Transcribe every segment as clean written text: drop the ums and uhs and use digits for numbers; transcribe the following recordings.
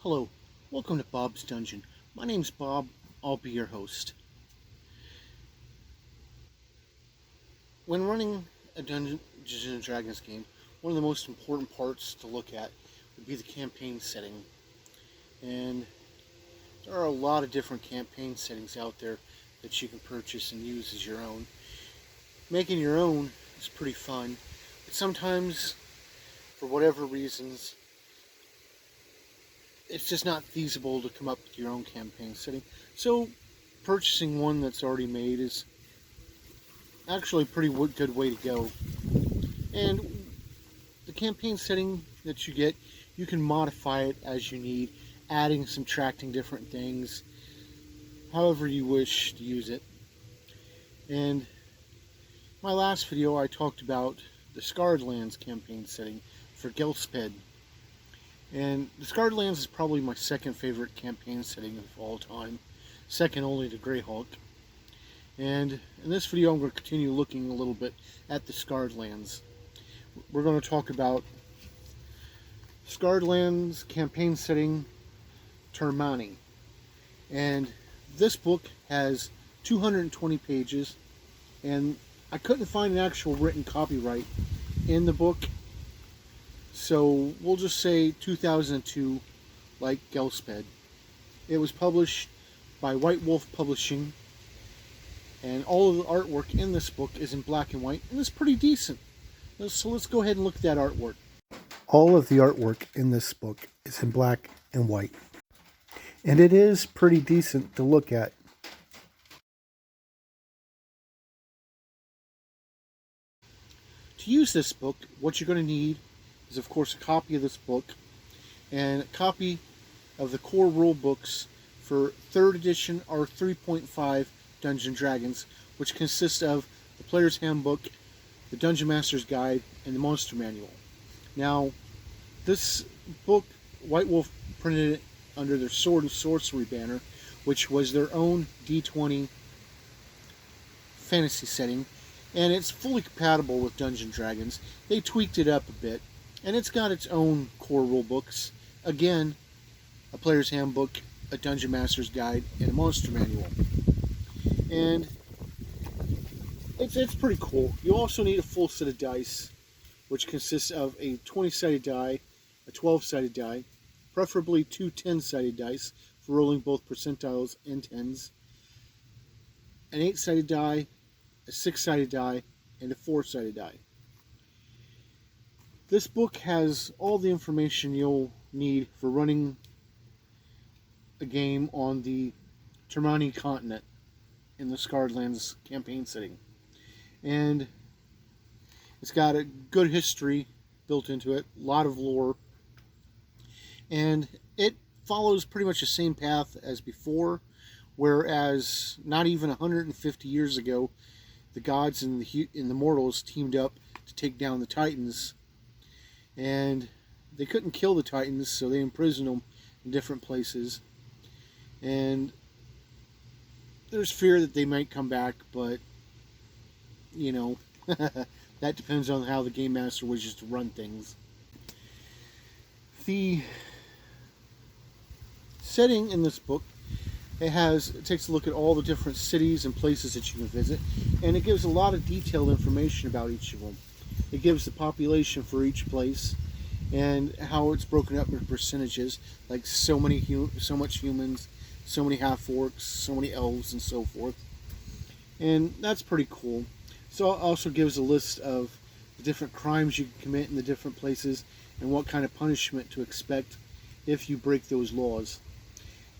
Hello, welcome to Bob's Dungeon. My name's Bob, I'll be your host. When running a Dungeons & Dragons game, one of the most important parts to look at would be the campaign setting. And there are a lot of different campaign settings out there that you can purchase and use as your own. Making your own is pretty fun, but sometimes, for whatever reasons, it's just not feasible to come up with your own campaign setting. So purchasing one that's already made is actually a pretty good way to go. And the campaign setting that you get, you can modify it as you need, adding, subtracting different things, however you wish to use it. And my last video I talked about the Scarred Lands campaign setting for Gelsped. And the Scarred Lands is probably my second favorite campaign setting of all time, second only to Greyhawk. And in this video I'm going to continue looking a little bit at the Scarred Lands. We're going to talk about Scarred Lands campaign setting Termana. And this book has 220 pages, and I couldn't find an actual written copyright in the book, so we'll just say 2002, like Gelsped. It was published by White Wolf Publishing, and all of the artwork in this book is in black and white, and it's pretty decent. So let's go ahead and look at that artwork. All of the artwork in this book is in black and white, and it is pretty decent to look at. To use this book, what you're going to need is, of course, a copy of this book and a copy of the core rule books for 3rd edition or 3.5 Dungeons & Dragons, which consists of the Player's Handbook, the Dungeon Master's Guide, and the Monster Manual. Now, this book, White Wolf printed it under their Sword and Sorcery banner, which was their own D20 fantasy setting, and it's fully compatible with Dungeons & Dragons. They tweaked it up a bit, and it's got its own core rule books. Again, a Player's Handbook, a Dungeon Master's Guide, and a Monster Manual. And it's pretty cool. You also need a full set of dice, which consists of a 20-sided die, a 12-sided die, preferably two 10-sided dice for rolling both percentiles and tens, an 8-sided die, a 6-sided die, and a 4-sided die. This book has all the information you'll need for running a game on the Termana continent in the Scarred Lands campaign setting. And it's got a good history built into it, a lot of lore, and it follows pretty much the same path as before, whereas not even 150 years ago, the gods and the mortals teamed up to take down the Titans, and they couldn't kill the Titans, so they imprisoned them in different places. And there's fear that they might come back, but you know, that depends on how the game master wishes to run things. The setting in this book, it takes a look at all the different cities and places that you can visit, and it gives a lot of detailed information about each of them. It gives the population for each place and how it's broken up into percentages, like so much humans, so many half-orcs, so many elves, and so forth. And that's pretty cool. So it also gives a list of the different crimes you can commit in the different places and what kind of punishment to expect if you break those laws.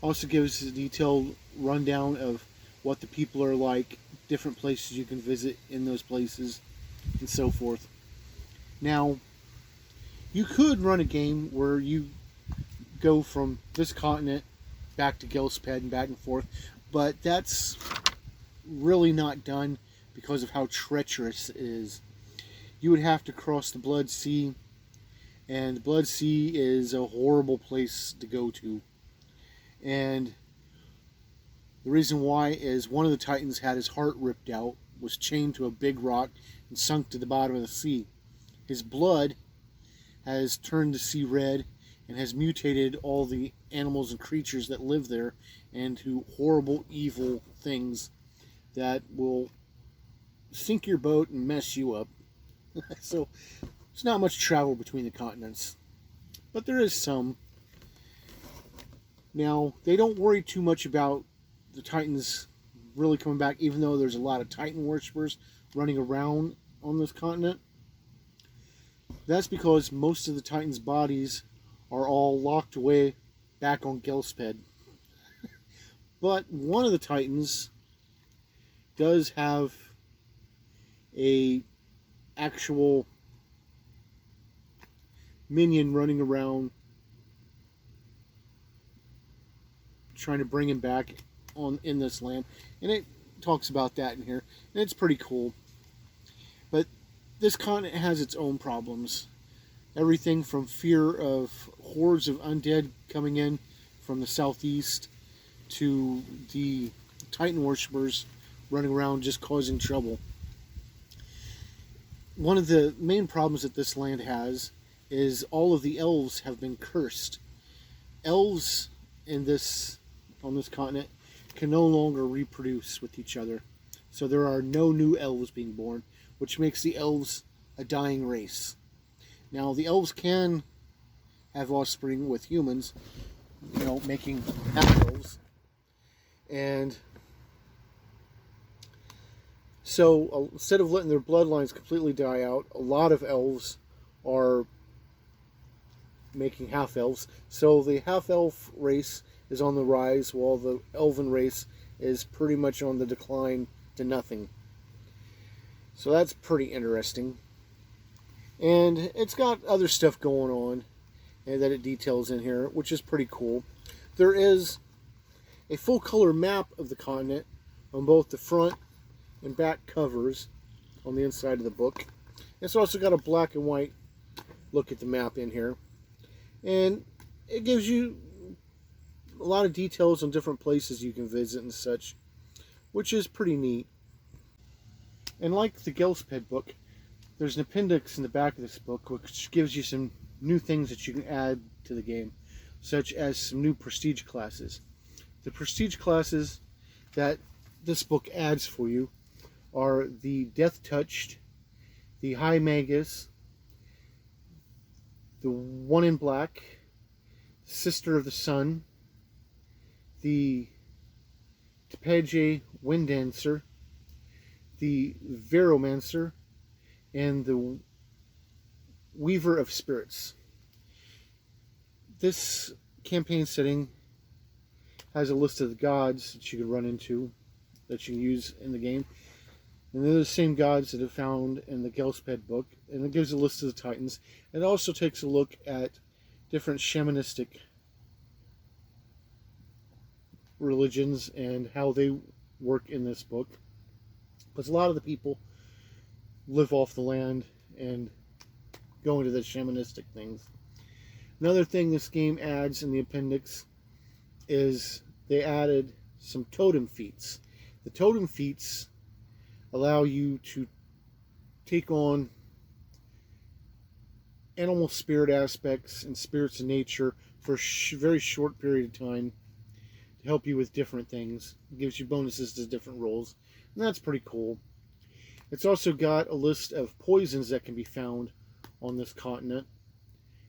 Also gives a detailed rundown of what the people are like, different places you can visit in those places, and so forth. Now, you could run a game where you go from this continent back to Gelsped and back and forth, but that's really not done because of how treacherous it is. You would have to cross the Blood Sea, and the Blood Sea is a horrible place to go to. And the reason why is one of the Titans had his heart ripped out, was chained to a big rock, and sunk to the bottom of the sea. His blood has turned the sea red, and has mutated all the animals and creatures that live there into horrible, evil things that will sink your boat and mess you up. So there's not much travel between the continents, but there is some. Now, they don't worry too much about the Titans really coming back, even though there's a lot of Titan worshippers running around on this continent. That's because most of the Titans' bodies are all locked away back on Gelsped. But one of the Titans does have a actual minion running around trying to bring him back in this land, and it talks about that in here, and it's pretty cool. But this continent has its own problems. Everything from fear of hordes of undead coming in from the southeast to the Titan worshippers running around just causing trouble. One of the main problems that this land has is all of the elves have been cursed. Elves on this continent can no longer reproduce with each other. So there are no new elves being born, which makes the elves a dying race. Now, the elves can have offspring with humans, making half-elves. And so instead of letting their bloodlines completely die out, a lot of elves are making half-elves. So the half-elf race is on the rise, while the elven race is pretty much on the decline to nothing. So that's pretty interesting. And it's got other stuff going on that it details in here, which is pretty cool. There is a full color map of the continent on both the front and back covers on the inside of the book. It's also got a black and white look at the map in here. And it gives you a lot of details on different places you can visit and such, which is pretty neat. And like the Gelsped book, there's an appendix in the back of this book which gives you some new things that you can add to the game, such as some new prestige classes. The prestige classes that this book adds for you are the Death Touched, the High Magus, the One in Black, Sister of the Sun, the Tepege Wind Dancer, the Veromancer, and the Weaver of Spirits. This campaign setting has a list of the gods that you can run into, that you can use in the game. And they're the same gods that are found in the Gelsped book. And it gives a list of the Titans. It also takes a look at different shamanistic religions and how they work in this book. Because a lot of the people live off the land and go into the shamanistic things. Another thing this game adds in the appendix is they added some totem feats. The totem feats allow you to take on animal spirit aspects and spirits of nature for a very short period of time to help you with different things. It gives you bonuses to different roles, and that's pretty cool. It's also got a list of poisons that can be found on this continent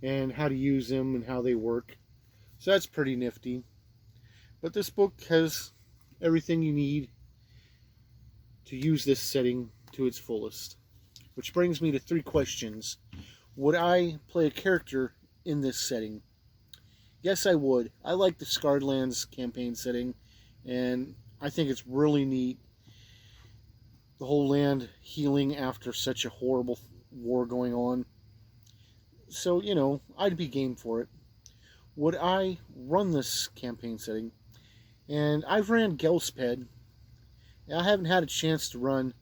and how to use them and how they work. So that's pretty nifty. But this book has everything you need to use this setting to its fullest. Which brings me to 3 questions. Would I play a character in this setting? Yes, I would. I like the Scarred Lands campaign setting, and I think it's really neat. The whole land healing after such a horrible war going on. So, I'd be game for it. Would I run this campaign setting? And I've ran Gelsped. I haven't had a chance to run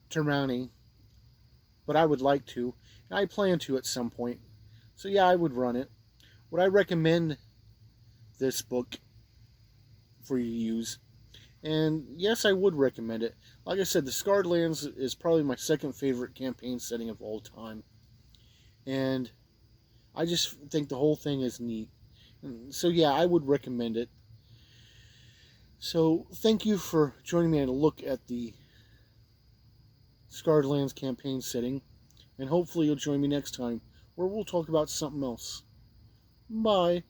Termana, but I would like to. And I plan to at some point. So yeah, I would run it. Would I recommend this book for you to use? And yes, I would recommend it. Like I said, the Scarred Lands is probably my second favorite campaign setting of all time. And I just think the whole thing is neat. So yeah, I would recommend it. So thank you for joining me to look at the Scarred Lands campaign setting, and hopefully you'll join me next time where we'll talk about something else. Bye.